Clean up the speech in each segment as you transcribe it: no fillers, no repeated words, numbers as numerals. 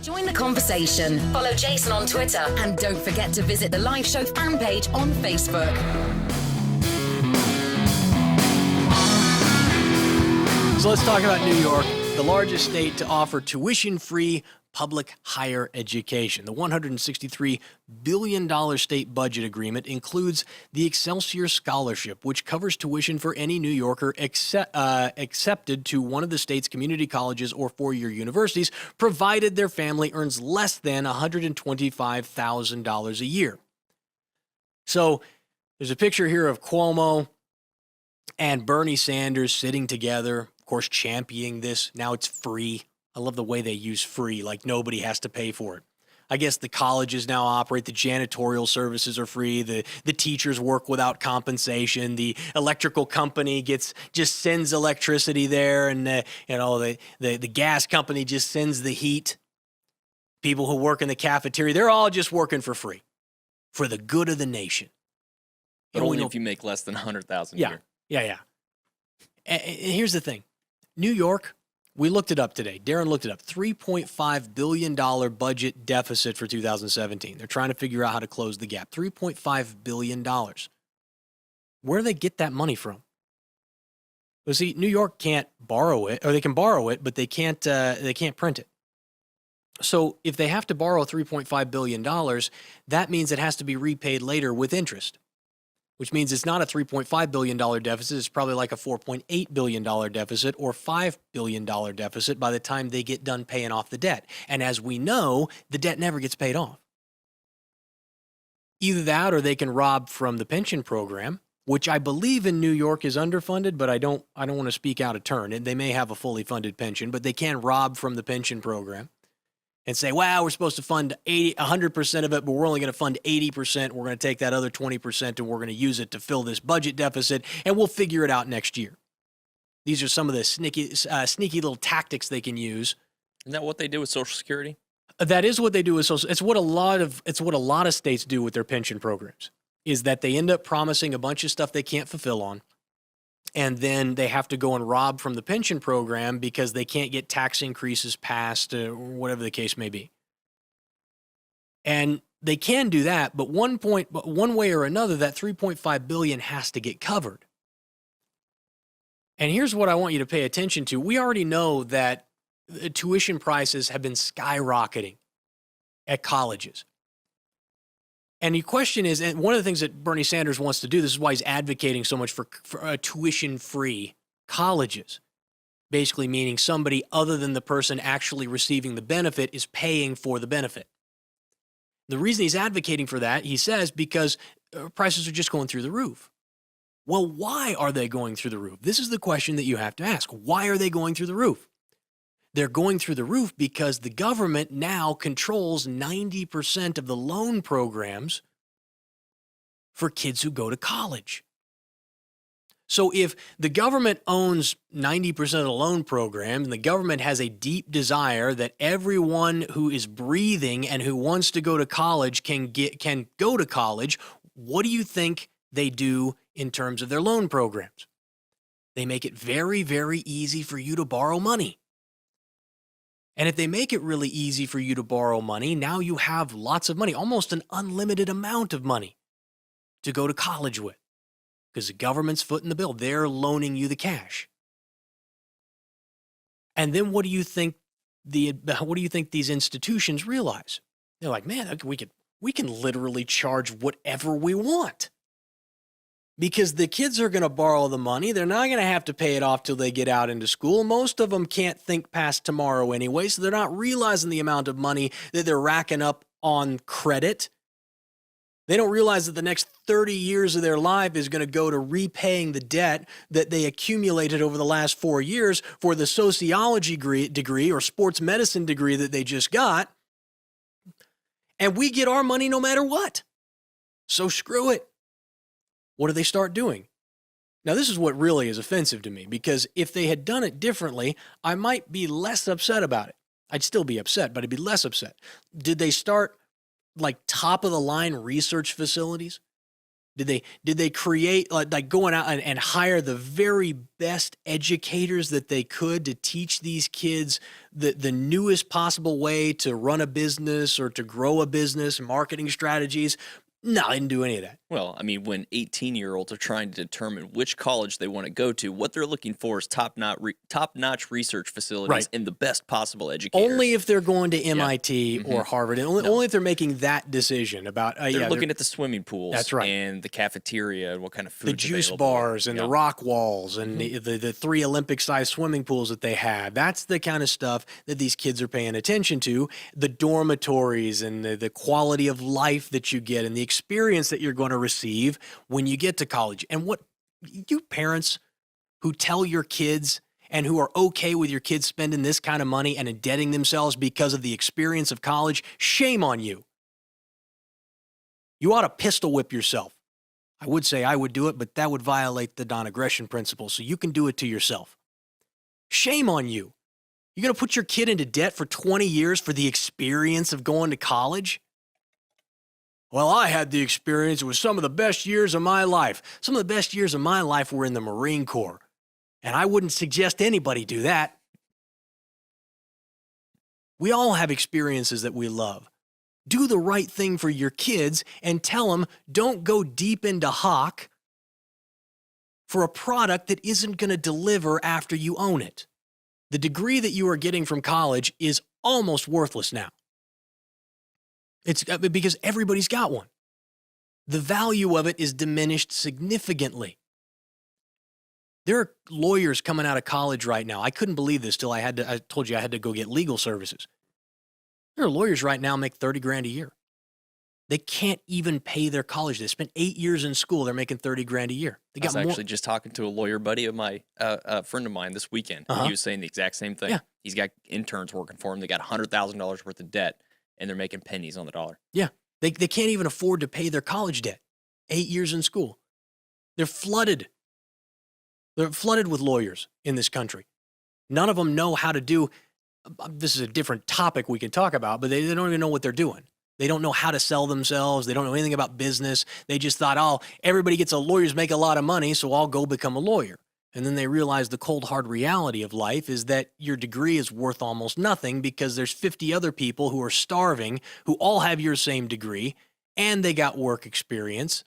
Join the conversation. Follow Jason on Twitter. And don't forget to visit the live show fan page on Facebook. So let's talk about New York, the largest state to offer tuition-free public higher education. The $163 billion state budget agreement includes the Excelsior Scholarship, which covers tuition for any New Yorker accepted to one of the state's community colleges or four-year universities, provided their family earns less than $125,000 a year. So there's a picture here of Cuomo and Bernie Sanders sitting together, of course, championing this. Now it's free. I love the way they use free, like nobody has to pay for it. I guess the colleges now operate, the janitorial services are free, the teachers work without compensation, the electrical company just sends electricity there, and the gas company just sends the heat. People who work in the cafeteria, they're all just working for free, for the good of the nation. But only if you make less than $100,000 a year. Yeah. And here's the thing. New York, we looked it up today. Darren looked it up. $3.5 billion budget deficit for 2017. They're trying to figure out how to close the gap. $3.5 billion. Where do they get that money from? Well, see, New York can't borrow it, or they can borrow it, but they can't print it. So if they have to borrow $3.5 billion, that means it has to be repaid later with interest, which means it's not a $3.5 billion deficit. It's probably like a $4.8 billion deficit or $5 billion deficit by the time they get done paying off the debt. And as we know, the debt never gets paid off. Either that or they can rob from the pension program, which I believe in New York is underfunded, but I don't want to speak out of turn. And they may have a fully funded pension, but they can rob from the pension program and say, wow, we're supposed to fund 100% of it, but we're only going to fund 80%. We're going to take that other 20% and we're going to use it to fill this budget deficit, and we'll figure it out next year. These are some of the sneaky little tactics they can use. Isn't that what they do with Social Security? That is what they do with Social. It's what a lot of states do with their pension programs. Is that they end up promising a bunch of stuff they can't fulfill on. And then they have to go and rob from the pension program because they can't get tax increases passed, or whatever the case may be. And they can do that, but one way or another, that $3.5 billion has to get covered. And here's what I want you to pay attention to. We already know that tuition prices have been skyrocketing at colleges. And the question is, and one of the things that Bernie Sanders wants to do, this is why he's advocating so much for tuition-free colleges, basically meaning somebody other than the person actually receiving the benefit is paying for the benefit. The reason he's advocating for that, he says, because prices are just going through the roof. Well, why are they going through the roof? This is the question that you have to ask. Why are they going through the roof? They're going through the roof because the government now controls 90% of the loan programs for kids who go to college. So if the government owns 90% of the loan program and the government has a deep desire that everyone who is breathing and who wants to go to college can go to college, what do you think they do in terms of their loan programs? They make it very, very easy for you to borrow money. And if they make it really easy for you to borrow money, now you have lots of money, almost an unlimited amount of money to go to college with, because the government's footing the bill. They're loaning you the cash. And then what do you think these institutions realize? They're like, man, we can literally charge whatever we want. Because the kids are going to borrow the money. They're not going to have to pay it off till they get out into school. Most of them can't think past tomorrow anyway, so they're not realizing the amount of money that they're racking up on credit. They don't realize that the next 30 years of their life is going to go to repaying the debt that they accumulated over the last 4 years for the sociology degree or sports medicine degree that they just got. And we get our money no matter what. So screw it. What do they start doing? Now, this is what really is offensive to me, because if they had done it differently, I might be less upset about it. I'd still be upset, but I'd be less upset. Did they start like top of the line research facilities? Did they create like going out and hire the very best educators that they could to teach these kids the newest possible way to run a business or to grow a business, marketing strategies? No, they didn't do any of that. Well, I mean, when 18-year-olds are trying to determine which college they want to go to, what they're looking for is top-notch research facilities Right. and the best possible educators. Only if they're going to MIT or Harvard, and only if they're making that decision about. They're looking at the swimming pools. That's right. And the cafeteria and what kind of food. The juice bars and the rock walls and the 3 Olympic-sized swimming pools that they have. That's the kind of stuff that these kids are paying attention to. The dormitories and the quality of life that you get and the experience that you're going to receive when you get to college. And what you parents who tell your kids and who are okay with your kids spending this kind of money and indebting themselves because of the experience of college, shame on you. You ought to pistol whip yourself. I would say I would do it, but that would violate the non-aggression principle, so you can do it to yourself. Shame on you. You're going to put your kid into debt for 20 years for the experience of going to college? Well, I had the experience. It was some of the best years of my life. Some of the best years of my life were in the Marine Corps, and I wouldn't suggest anybody do that. We all have experiences that we love. Do the right thing for your kids and tell them don't go deep into hock for a product that isn't going to deliver after you own it. The degree that you are getting from college is almost worthless now. It's because everybody's got one. The value of it is diminished significantly. There are lawyers coming out of college right now. I couldn't believe this till I told you I had to go get legal services. There are lawyers right now make $30,000 a year. They can't even pay their college. They spent 8 years in school. They're making $30,000 a year. I was actually just talking to a lawyer buddy of my friend of mine this weekend. And he was saying the exact same thing. Yeah. He's got interns working for him. They got $100,000 worth of debt, and they're making pennies on the dollar. Yeah. They can't even afford to pay their college debt. 8 years in school. They're flooded. They're flooded with lawyers in this country. None of them know how to do. This is a different topic we can talk about, but they don't even know what they're doing. They don't know how to sell themselves. They don't know anything about business. They just thought, oh, everybody gets lawyers make a lot of money, so I'll go become a lawyer. And then they realize the cold, hard reality of life is that your degree is worth almost nothing because there's 50 other people who are starving who all have your same degree and they got work experience.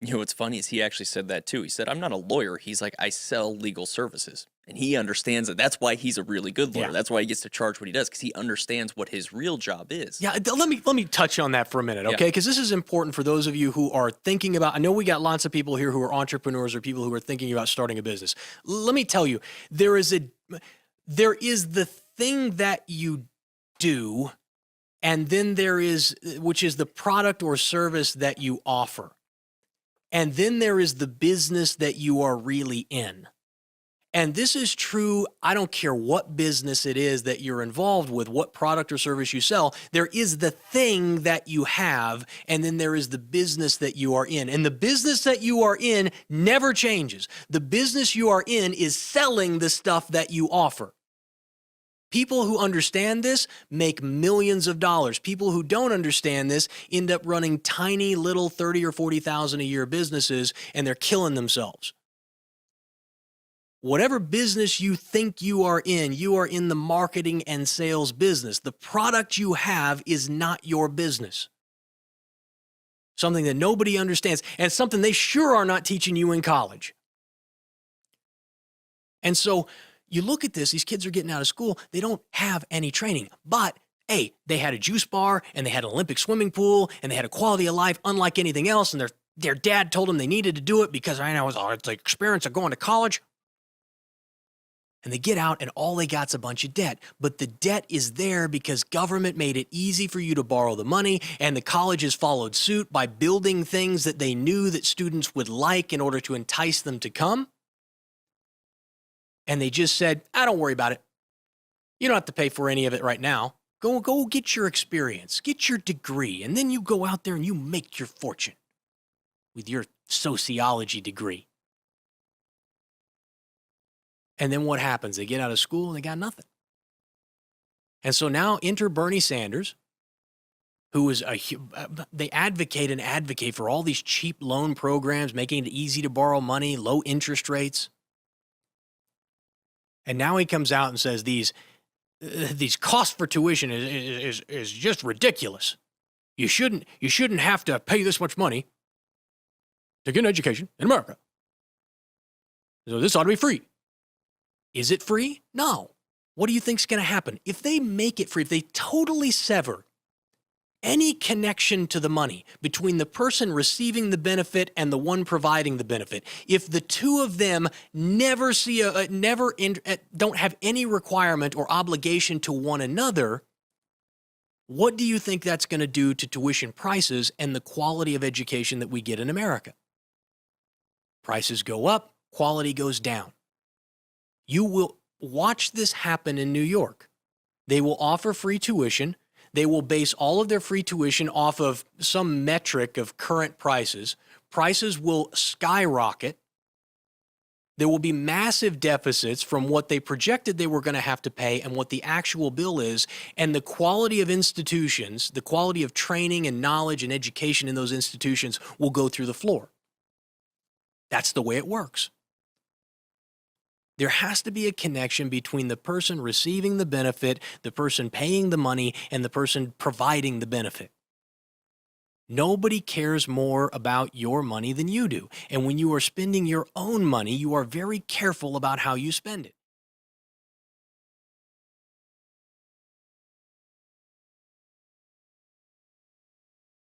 You know what's funny is he actually said that too. He said, I'm not a lawyer. He's like, I sell legal services. And he understands that. That's why he's a really good lawyer. Yeah. That's why he gets to charge what he does, because he understands what his real job is. Yeah, let me touch on that for a minute, okay? Because this is important for those of you who are thinking about, I know we got lots of people here who are entrepreneurs or people who are thinking about starting a business. Let me tell you, there is the thing that you do, and then there is, which is the product or service that you offer. And then there is the business that you are really in. And this is true, I don't care what business it is that you're involved with, what product or service you sell, there is the thing that you have, and then there is the business that you are in. And the business that you are in never changes. The business you are in is selling the stuff that you offer. People who understand this make millions of dollars. People who don't understand this end up running tiny little 30 or 40,000 a year businesses, and they're killing themselves. Whatever business you think you are in the marketing and sales business. The product you have is not your business. Something that nobody understands, and something they sure are not teaching you in college. And so you look at this, these kids are getting out of school, they don't have any training, but hey, they had a juice bar, and they had an Olympic swimming pool, and they had a quality of life unlike anything else, and their dad told them they needed to do it because I know it's the experience of going to college. And they get out and all they got's a bunch of debt. But the debt is there because government made it easy for you to borrow the money, and the colleges followed suit by building things that they knew that students would like in order to entice them to come. And they just said, don't worry about it. You don't have to pay for any of it right now. Go get your experience, get your degree, and then you go out there and you make your fortune with your sociology degree. And then what happens? They get out of school and they got nothing. And so now enter Bernie Sanders, who is they advocate for all these cheap loan programs, making it easy to borrow money, low interest rates. And now he comes out and says these costs for tuition is just ridiculous. You shouldn't have to pay this much money to get an education in America. So this ought to be free. Is it free? No. What do you think's going to happen? If they make it free, if they totally sever any connection to the money between the person receiving the benefit and the one providing the benefit, if the two of them never don't have any requirement or obligation to one another, what do you think that's going to do to tuition prices and the quality of education that we get in America? Prices go up, quality goes down. You will watch this happen in New York. They will offer free tuition. They will base all of their free tuition off of some metric of current prices. Prices will skyrocket. There will be massive deficits from what they projected they were going to have to pay and what the actual bill is. And the quality of institutions, the quality of training and knowledge and education in those institutions will go through the floor. That's the way it works. There has to be a connection between the person receiving the benefit, the person paying the money, and the person providing the benefit. Nobody cares more about your money than you do. And when you are spending your own money, you are very careful about how you spend it.